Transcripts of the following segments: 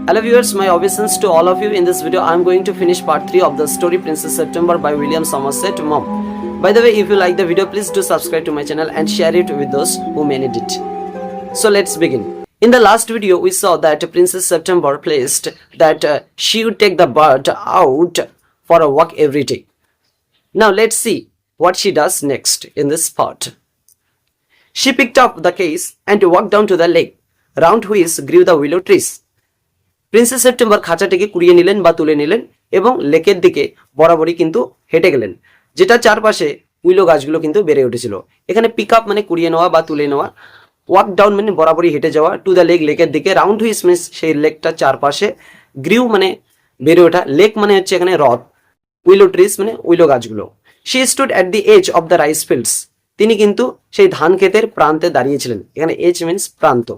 Hello viewers, my obeisance to all of you. In this video, I am going to finish part 3 of the story Princess September by William Somerset Maugham. By the way, if you like the video, please do subscribe to my channel and share it with those who may need it. So let's begin. In the last video, we saw that Princess September placed that she would take the bird out for a walk every day. Now let's see what she does next in this part. She picked up the case and walked down to the lake, round which grew the willow trees. Princess September খাঁচাটিকে কুড়িয়ে নিলেন বা তুলে নিলেন এবং লেকের দিকে বরাবরই কিন্তু হেঁটে গেলেন, যেটা চারপাশে উইলো গাছগুলো কিন্তু বেড়ে উঠেছিল। এখানে পিক আপ মানে কুড়িয়ে নেওয়া বা তুলে নেওয়া, ওয়াক ডাউন মানে বরাবরই হেঁটে যাওয়া, টু দ্য লেক লেকের দিকে, রাউন্ড হুইচ মিন্স সেই লেকটা চারপাশে, গ্রিউ মানে বেড়ে ওঠা, লেক মানে হচ্ছে এখানে হ্রদ, উইলো ট্রিস মানে উইলো গাছগুলো। She stood at the edge of the rice fields, তিনি কিন্তু সেই ধান ক্ষেতের প্রান্তে দাঁড়িয়েছিলেন। এখানে এজ মিন্স প্রান্ত।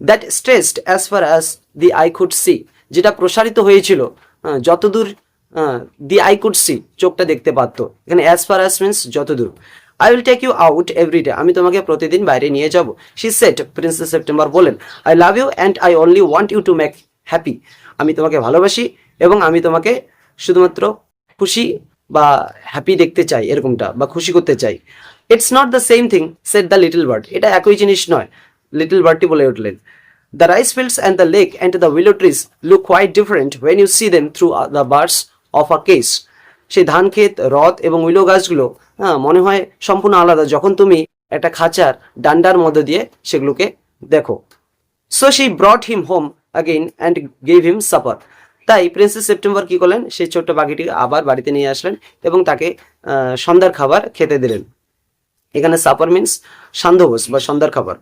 That stretched as far as the eye could see, যেটা প্রসারিত হয়েছিল যতদূর দি আই কুড সি, চোখটা দেখতে পারতো। এখানে অ্যাজ ফার অ্যাজ মিন্স যতদূর। I will take you out every day, আমি তোমাকে প্রতিদিন বাইরে নিয়ে যাব। শি সেড, প্রিন্সেস সেপ্টেম্বর বলেন, I love you and I only want you to make happy, আমি তোমাকে ভালোবাসি এবং আমি তোমাকে শুধুমাত্র খুশি বা হ্যাপি দেখতে চাই, এরকমটা বা খুশি করতে চাই। It's not the same thing said the little bird, এটা একই জিনিস নয়, লিটল বার্ডটি বলে উঠলেন। The rice fields and the lake and the willow trees look quite different when you see them through the bars of a case. সেই ধান ক্ষেত, হ্রদ এবং উইলো গাছগুলো মনে হয় সম্পূর্ণ আলাদা যখন তুমি একটা খাঁচার ডান্ডার মধ্যে দিয়ে সেগুলোকে দেখো। So she brought him home again and gave him supper. তাই প্রিন্সেস সেপ্টেম্বর কি করলেন, সেই ছোট্ট পাখিটিকে আবার বাড়িতে নিয়ে আসলেন এবং তাকে সন্ধ্যার খাবার খেতে দিলেন। এখানে সাপার মিন্স সান্ধ্যভোজ বা সন্ধ্যার খাবার।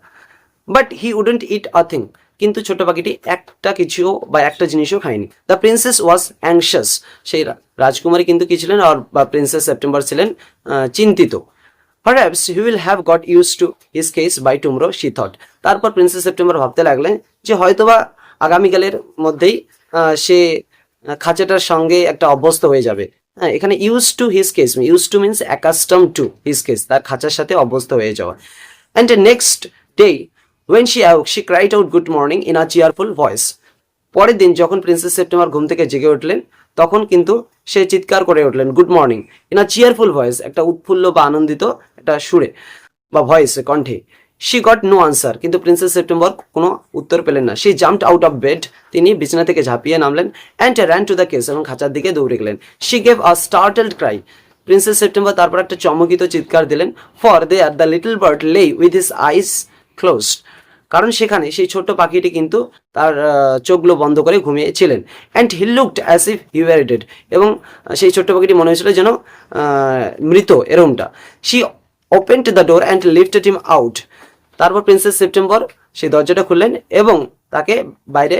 But he wouldn't it a thing, কিন্তু ছোট পাখিটি একটা কিছু বা একটা জিনিসও খায়নি। দ্য প্রিন্সেস ওয়াজ অ্যাংশাস, সেই রাজকুমারী কিন্তু কি ছিলেন, আর বা প্রিন্সেস সেপ্টেম্বর ছিলেন চিন্তিত। Perhaps he will have got use to his case by tomorrow, she thought. তারপর প্রিন্সেস সেপ্টেম্বর ভাবতে লাগলেন যে হয়তোবা আগামীকালের মধ্যেই সে খাঁচাটার সঙ্গে একটা অভ্যস্ত হয়ে যাবে। হ্যাঁ, এখানে use to his case, use to means accustom two his case, তার খাঁচার সাথে অভ্যস্ত হয়ে যাওয়া। And next day when she awoke, she cried out good morning in a cheerful voice. পরের দিন যখন প্রিন্সেস সেপ্টেম্বর ঘুম থেকে জেগে উঠলেন তখন কিন্তু সে চিৎকার করে উঠলেন good morning in a cheerful voice, একটা উৎফুল্ল বা আনন্দিত একটা সুরে বা ভয়েসে, কণ্ঠে। শি গট নো আনসার, কিন্তু প্রিন্সেস সেপ্টেম্বর কোনো উত্তর পেলেন না। She jumped out of bed, তিনি বিছানা থেকে ঝাঁপিয়ে নামলেন। And ran to the cage, এবং খাঁচার দিকে দৌড়ে গেলেন। She gave a startled cry, princess September তারপর একটা চমকিত চিৎকার দিলেন। For there the little bird lay with his eyes closed, কারণ সেখানে সেই ছোট্ট পাখিটি কিন্তু তার চোখগুলো বন্ধ করে ঘুমিয়েছিলেন। And he looked as if he were dead, এবং সেই ছোট্ট পাখিটি মনে হয়েছিল যেন মৃত, এরকমটা। She opened the door and lifted him out, তারপর প্রিন্সেস সেপ্টেম্বর সেই দরজাটা খুললেন এবং তাকে বাইরে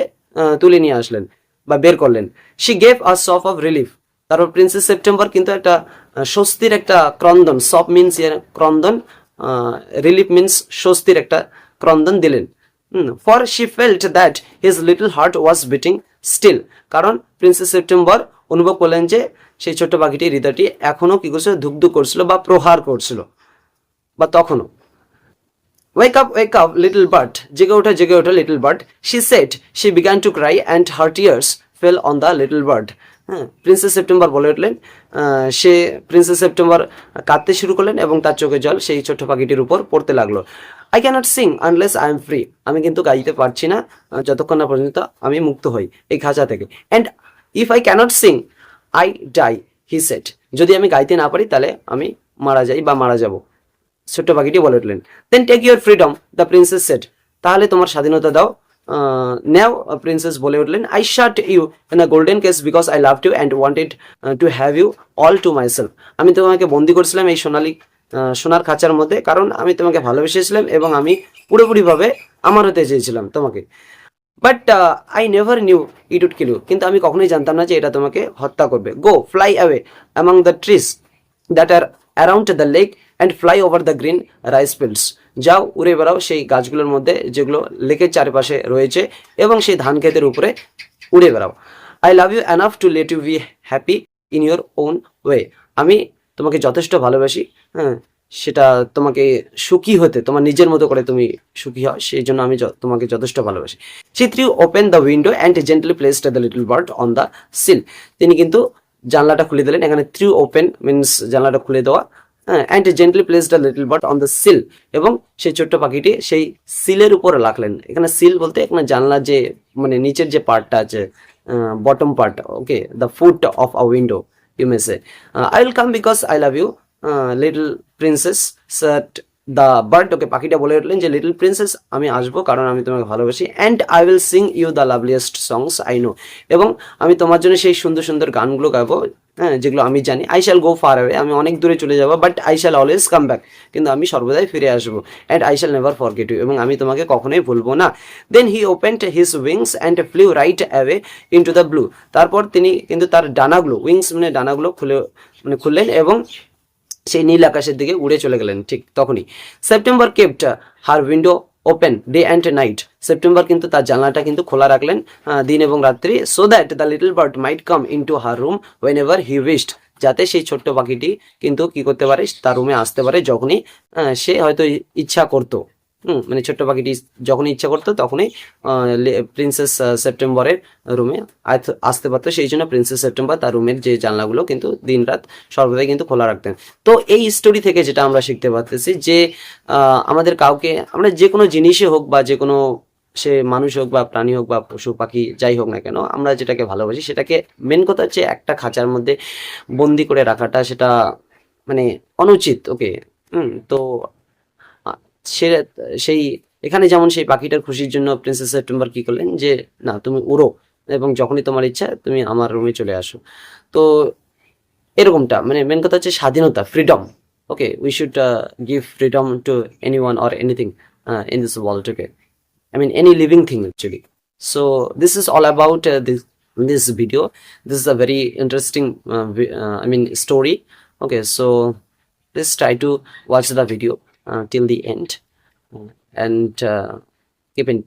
তুলে নিয়ে আসলেন বা বের করলেন। She gave a sob of relief, তারপর প্রিন্সেস সেপ্টেম্বর কিন্তু একটা স্বস্তির একটা ক্রন্দন, সফ মিন্স ক্রন্দন, রিলিফ মিন্স স্বস্তির একটা ক্রন্দন দিলেন। For she felt that his little heart was beating still, কারণ প্রিন্সেস সেপ্টেম্বর অনুভব করলেন যে সেই ছোট্ট পাখিটির হৃদয়টি এখনো কি করছিল, ধুকধুক করছিল বা প্রহার করছিল বা তখনও। ওয়েক আপ লিটল বার্ড, জেগে ওঠা little bird. She said, she began to cry and her tears fail on the little bird. হ্যাঁ, প্রিন্সেস সেপ্টেম্বর বলে উঠলেন, প্রিন্সেস সেপ্টেম্বর কাঁদতে শুরু করলেন এবং তার চোখের জল সেই ছোট্ট পাখিটির উপর পড়তে লাগলো। I cannot sing unless I am free, আমি কিন্তু গাইতে পারছি না যতক্ষণ না পর্যন্ত আমি মুক্ত হই এই খাঁচা থেকে। And if I cannot sing I die, he said, যদি আমি গাইতে না পারি তাহলে আমি মারা যাই বা মারা যাব, ছোট্ট পাখিটি বলে উঠলেন। Then take your freedom, the princess said, তাহলে তোমার স্বাধীনতা দাও, নেও, প্রিন্সেস বলে উঠলেন। I shut you in a golden case because I loved you and wanted to have you all to myself, আমি তোমাকে বন্দি করেছিলাম এই সোনার খাঁচার মধ্যে, কারণ আমি তোমাকে ভালোবেসেছিলাম এবং আমি পুরোপুরিভাবে আমার হতে চেয়েছিলাম তোমাকে। But I never knew it would kill you, কিন্তু আমি কখনোই জানতাম না যে এটা তোমাকে হত্যা করবে। Go fly away among the trees that are around the lake and fly over the green rice fields, যাও উড়ে বেড়াও সেই গাছগুলোর মধ্যে যেগুলো লেকের চারপাশে রয়েছে এবং সেই ধান ক্ষেতের উপরে উড়ে বেড়াও। I love you enough to let you be happy in your own way, আমি তোমাকে যথেষ্ট ভালোবাসি, হ্যাঁ, সেটা তোমাকে সুখী হতে, তোমার নিজের মতো করে তুমি সুখী হও, সেই জন্য আমি তোমাকে যথেষ্ট ভালোবাসি। She threw open the window and gently placed the little bird on the sill. তিনি কিন্তু জানলাটা খুলে দিলেন, এখানে থ্রু ওপেন মিনস জানলাটা খুলে দেওয়া, হ্যাঁ, and gently placed the little bird on the seal, এবং সেই ছোট্ট পাখিটি সেই সিলের উপরে রাখলেন। এখানে সিল বলতে এখানে জানলা যে মানে নিচের যে পার্টটা আছে, bottom part, okay, the foot of a window you may say. I will come because I love you little princess said the bird, okay, পাখিটা বলে উঠলেন যে লিটল প্রিন্সেস, আমি আসবো কারণ আমি তোমাকে ভালোবাসি, and I will sing you the loveliest songs I know, এবং আমি তোমার জন্য সেই সুন্দর সুন্দর গানগুলো গাবো, হ্যাঁ, যেগুলো আমি জানি। I shall go far away, আমি অনেক দূরে চলে যাবো, but I shall always come back, কিন্তু আমি সর্বদাই ফিরে আসবো, and I shall never forget you, এবং আমি তোমাকে কখনোই ভুলবো না। Then he opened his wings and flew right away into the blue, তারপর তিনি কিন্তু তার ডানাগুলো, উইংস মানে ডানাগুলো খুললেন এবং সেই নীল আকাশের দিকে উড়ে চলে গেলেন। ঠিক তখনই September kept her window open day and night, September কিন্তু তার জানলাটা কিন্তু খোলা রাখলেন দিন এবং রাত্রি, so that the little bird might come into her room whenever he wished, যাতে সেই ছোট্ট পাখিটি কিন্তু কি করতে পারে, তার রুমে আসতে পারে যখনই সে হয়তো ইচ্ছা করতো। মানে ছোট্ট পাখিটি যখনই ইচ্ছা করতো তখনই প্রিন্সেস সেপ্টেম্বরের রুমে আসতে পারতো, সেই জন্য প্রিন্সেস সেপ্টেম্বর তার রুমের যে জানলাগুলো কিন্তু দিন রাত সর্বদাই কিন্তু খোলা রাখতেন। তো এই স্টোরি থেকে যেটা আমরা শিখতে পারতেছি যে আমাদের কাউকে, আমরা যে কোনো জিনিসে হোক বা যে কোনো, সে মানুষ হোক বা প্রাণী হোক বা পশু পাখি যাই হোক না কেন, আমরা যেটাকে ভালোবাসি সেটাকে মেন কথা হচ্ছে একটা খাঁচার মধ্যে বন্দি করে রাখাটা, সেটা মানে অনুচিত, ওকে। তো সে সেই এখানে যেমন সেই পাখিটার খুশির জন্য প্রিন্সেস সেপ্টেম্বর কি করলেন যে না, তুমি উড়ো এবং যখনই তোমার ইচ্ছা তুমি আমার রুমে চলে আসো। তো এরকমটা মানে মেন কথা হচ্ছে স্বাধীনতা, freedom, okay, we should give freedom to any one or anything in this world, okay, I mean any living thing actually. So this is all about this video. This is a very interesting I mean story, okay. So please try to watch the video till the end, and keep in